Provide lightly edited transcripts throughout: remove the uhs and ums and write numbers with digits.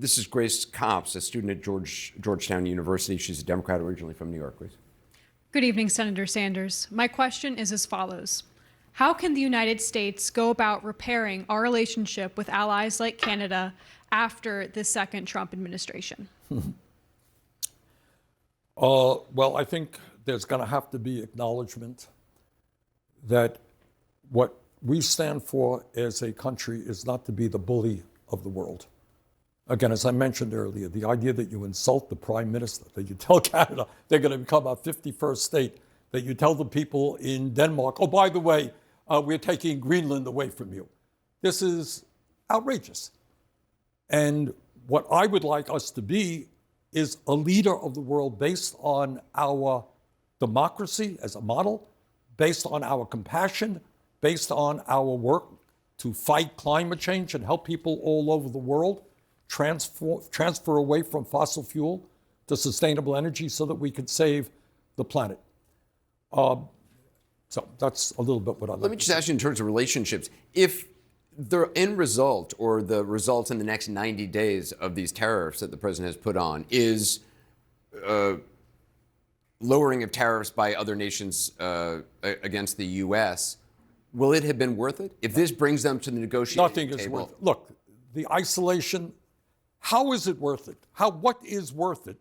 This is Grace Copps, a student at Georgetown University. She's a Democrat originally from New York. Grace. Good evening, Senator Sanders. My question is as follows. How can the United States go about repairing our relationship with allies like Canada after the second Trump administration? Well, I think there's going to have to be acknowledgement that what we stand for as a country is not to be the bully of the world. Again, as I mentioned earlier, the idea that you insult the prime minister, that you tell Canada they're going to become our 51st state, that you tell the people in Denmark, oh, by the way, we're taking Greenland away from you. This is outrageous. And what I would like us to be is a leader of the world based on our democracy as a model, based on our compassion, based on our work to fight climate change and help people all over the world transfer away from fossil fuel to sustainable energy so that we could save the planet. So that's a little bit what I'd like to say. Let me just ask you in terms of relationships, if the end result or the results in the next 90 days of these tariffs that the president has put on is lowering of tariffs by other nations against the U.S., will it have been worth it? If this brings them to the negotiating table? Nothing is worth it. Look, the isolation, how is it worth it? What is worth it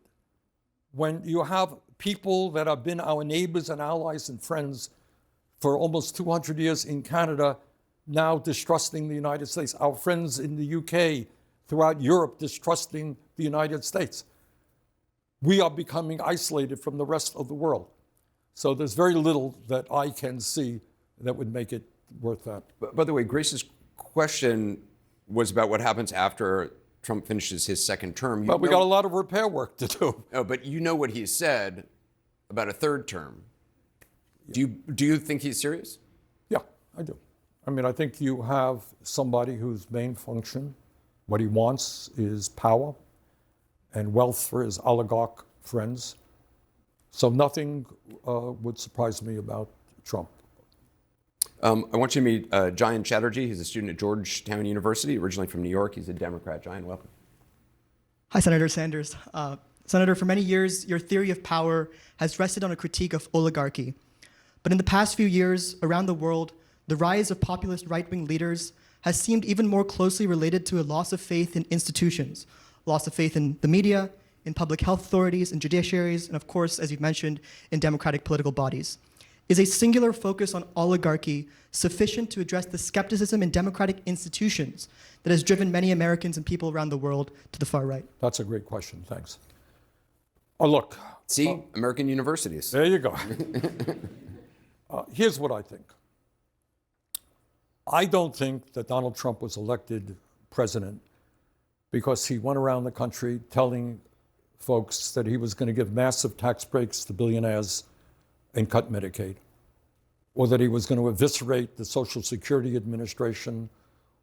when you have people that have been our neighbors and allies and friends for almost 200 years in Canada now distrusting the United States, our friends in the UK, throughout Europe distrusting the United States? We are becoming isolated from the rest of the world. So there's very little that I can see that would make it worth that. By the way, Grace's question was about what happens after Trump finishes his second term. But we got a lot of repair work to do. Oh, but you know what he said about a third term. Do you think he's serious? Yeah, I do. I mean, I think you have somebody whose main function, what he wants is power and wealth for his oligarch friends. So nothing would surprise me about Trump. I want you to meet Jayan Chatterjee. He's a student at Georgetown University, originally from New York. He's a Democrat. Jayan, welcome. Hi, Senator Sanders. Senator, for many years, your theory of power has rested on a critique of oligarchy. But in the past few years, around the world, the rise of populist right-wing leaders has seemed even more closely related to a loss of faith in institutions, loss of faith in the media, in public health authorities, in judiciaries, and of course, as you've mentioned, in democratic political bodies. Is a singular focus on oligarchy sufficient to address the skepticism in democratic institutions that has driven many Americans and people around the world to the far right? That's a great question. Thanks. Oh, look. See, American universities. There you go. Here's what I think. I don't think that Donald Trump was elected president because he went around the country telling folks that he was going to give massive tax breaks to billionaires and cut Medicaid, or that he was going to eviscerate the Social Security Administration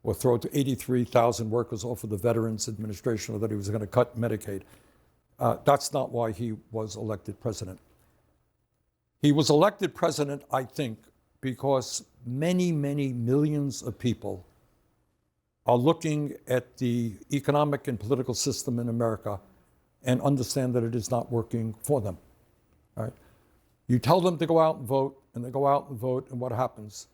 or throw 83,000 workers off of the Veterans Administration, or that he was going to cut Medicaid. That's not why he was elected president. He was elected president, I think, because many, many millions of people are looking at the economic and political system in America and understand that it is not working for them. All right? You tell them to go out and vote, and they go out and vote, and what happens?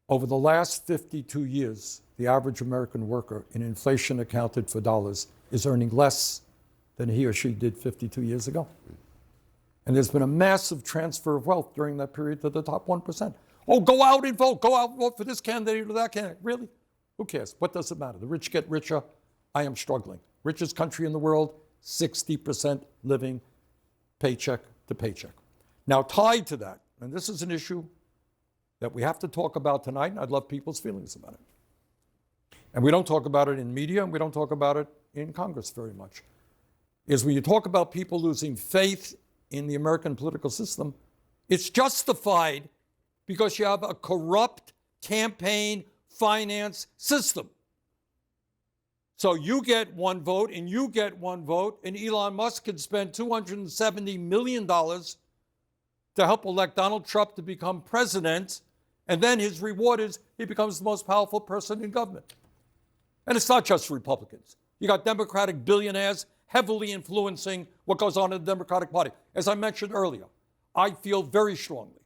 Over the last 52 years, the average American worker, in inflation accounted for dollars, is earning less than he or she did 52 years ago. And there's been a massive transfer of wealth during that period to the top 1%. Oh, go out and vote. Go out and vote for this candidate or that candidate. Really? Who cares? What does it matter? The rich get richer. I am struggling. Richest country in the world, 60% living paycheck to paycheck. Now, tied to that, and this is an issue that we have to talk about tonight, and I'd love people's feelings about it. And we don't talk about it in media, and we don't talk about it in Congress very much, is when you talk about people losing faith in the American political system, it's justified because you have a corrupt campaign finance system. So you get one vote, and you get one vote, and Elon Musk can spend $270 million to help elect Donald Trump to become president, and then his reward is he becomes the most powerful person in government. And it's not just Republicans. You got Democratic billionaires heavily influencing what goes on in the Democratic Party. As I mentioned earlier, I feel very strongly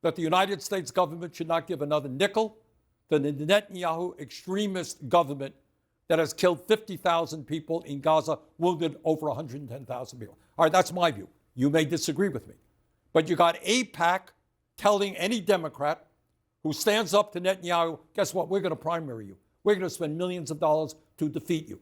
that the United States government should not give another nickel to the Netanyahu extremist government that has killed 50,000 people in Gaza, wounded over 110,000 people. All right, that's my view. You may disagree with me. But you got AIPAC telling any Democrat who stands up to Netanyahu, guess what, we're going to primary you. We're going to spend millions of dollars to defeat you.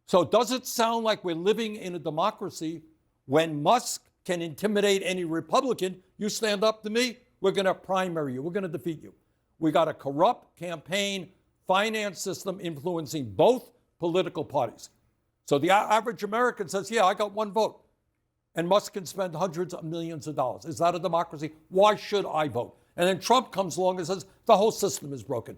So does it sound like we're living in a democracy when Musk can intimidate any Republican? You stand up to me, we're going to primary you. We're going to defeat you. We got a corrupt campaign finance system influencing both political parties. So the average American says, yeah, I got one vote. And Musk can spend hundreds of millions of dollars. Is that a democracy? Why should I vote? And then Trump comes along and says, the whole system is broken.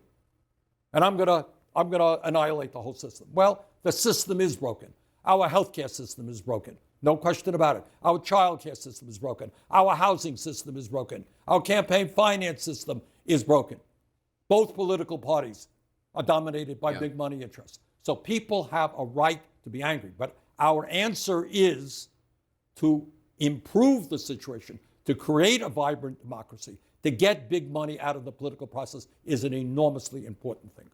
And I'm gonna annihilate the whole system. Well, the system is broken. Our healthcare system is broken. No question about it. Our childcare system is broken. Our housing system is broken. Our campaign finance system is broken. Both political parties are dominated by big money interests. So people have a right to be angry. But our answer is to improve the situation, to create a vibrant democracy, to get big money out of the political process is an enormously important thing.